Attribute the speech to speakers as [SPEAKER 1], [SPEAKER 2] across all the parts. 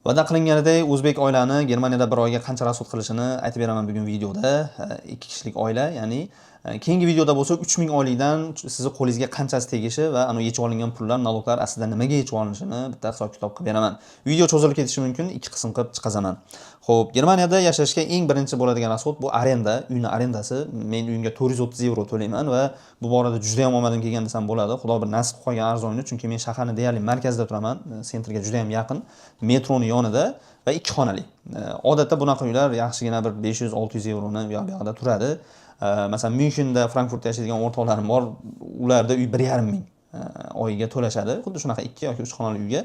[SPEAKER 1] Va'da qilinganidek o'zbek oilani Germaniyada bir oyga qancha rasxod qilishini aytib beraman bugun videoda. 2 kishilik oila, ya'ni keyingi videoda bo'lsa 3000 oylikdan sizni qo'lingizga qanchasi tegishi va ana yechib olingan pullar, naloglar aslida nimaga yechib olinishini bitta hisob-kitob qilib beraman. Video cho'zilib ketishi mumkin, 2 qism qilib chiqazaman. Xo'p, Germaniyada yashashga eng birinchi bo'ladigan rasxod bu arenda, uyning arendasi. Men uyimga 430 euro to'layman va bu borada juda ham omadim kelgan desam bo'ladi. Xudo bir nasib qilib qolgan arzonni, chunki men shaharning deyarli markazida turaman, sentrga juda ham yaqin, metroni yonida va 2 xonali. Odatda bunaqa uylar yaxshigina bir 500-600 euroni u yoqda turadi. Masalan, Münchenda, Frankfurtda yashaydigan o'rtoqlarim bor, ularda uy 1,5 ming oyiga to'lashadi. Xuddi shunaqa 2 yoki 3 xonali uyga.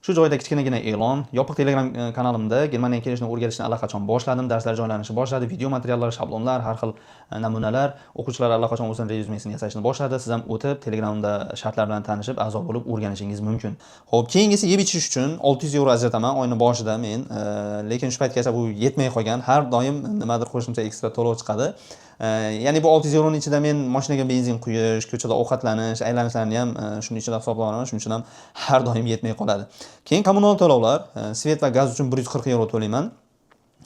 [SPEAKER 1] Shu joyda kichkinagina e'lon, yopiq Telegram kanalimda Germaniyaga kelishni o'rganishni allaqachon boshladim, darslar joylanishni boshladi, video materiallar, shablonlar, har xil namunalar, o'quvchilar allaqachon o'zining rezyumesini yasashni boshladi. Siz ham o'tib Telegramda shartlar bilan tanishib, a'zo bo'lib o'rganishingiz mumkin. Xo'p, keyingisi yeb ichish uchun 600 euro ajrataman oyni boshida men, lekin shu paytgacha bu yetmay qolgan. Har doim nimadir qo'shimcha ekstra to'lov chiqadi. Ya'ni bu 600 euroning ichida men mashinaga benzin quyish, ko'chada ovqatlanish, aylanishlarni ham shuning ichida hisoblayman. Shuning uchun ham har doim yetmay qoladi. Keyin kommunal to'lovlar, svet va gaz uchun 140 euro to'layman.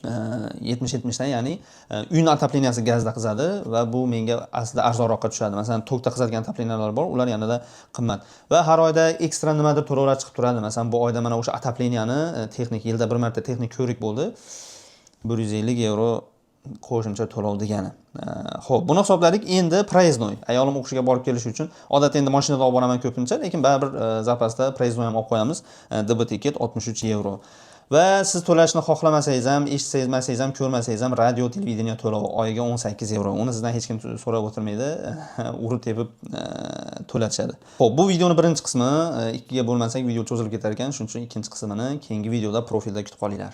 [SPEAKER 1] 70-70 dan, ya'ni uyning otopleniyasi gazda qizadi va bu menga aslida arzonroqqa tushadi. Masalan, tokda qizadigan otopleniyalar bor, ular yanada qimmat. Va har oyda ekstra nimadir to'lovlar chiqib turadi. Masalan, bu oyda mana o'sha otopleniyani texnik yilda bir marta texnik ko'rik bo'ldi. 150 euro qo'shimcha to'lov degani. Xo'p, buni hisobladik. Endi proyezdnoy. Ayolim o'qishiga borib kelish uchun odatda endi mashinada olib boraman ko'pincha, lekin baribir zapasda proyezdnoy ham olib qo'yamiz. DB tiket 63 euro. Va siz to'lashni xohlamasangiz ham, eshitsangiz ham, ko'rmasangiz ham radio, televideniya to'lovi oyiga 18 euro. Uni sizdan hech kim so'rab o'tirmaydi. Urib tepib to'latishadi. Xo'p, bu videoning birinchi qismi, ikkiga bo'lmasak video cho'zilib ketar ekan. Shuning uchun ikkinchi qismini keyingi videoda profilda kutib qolinglar.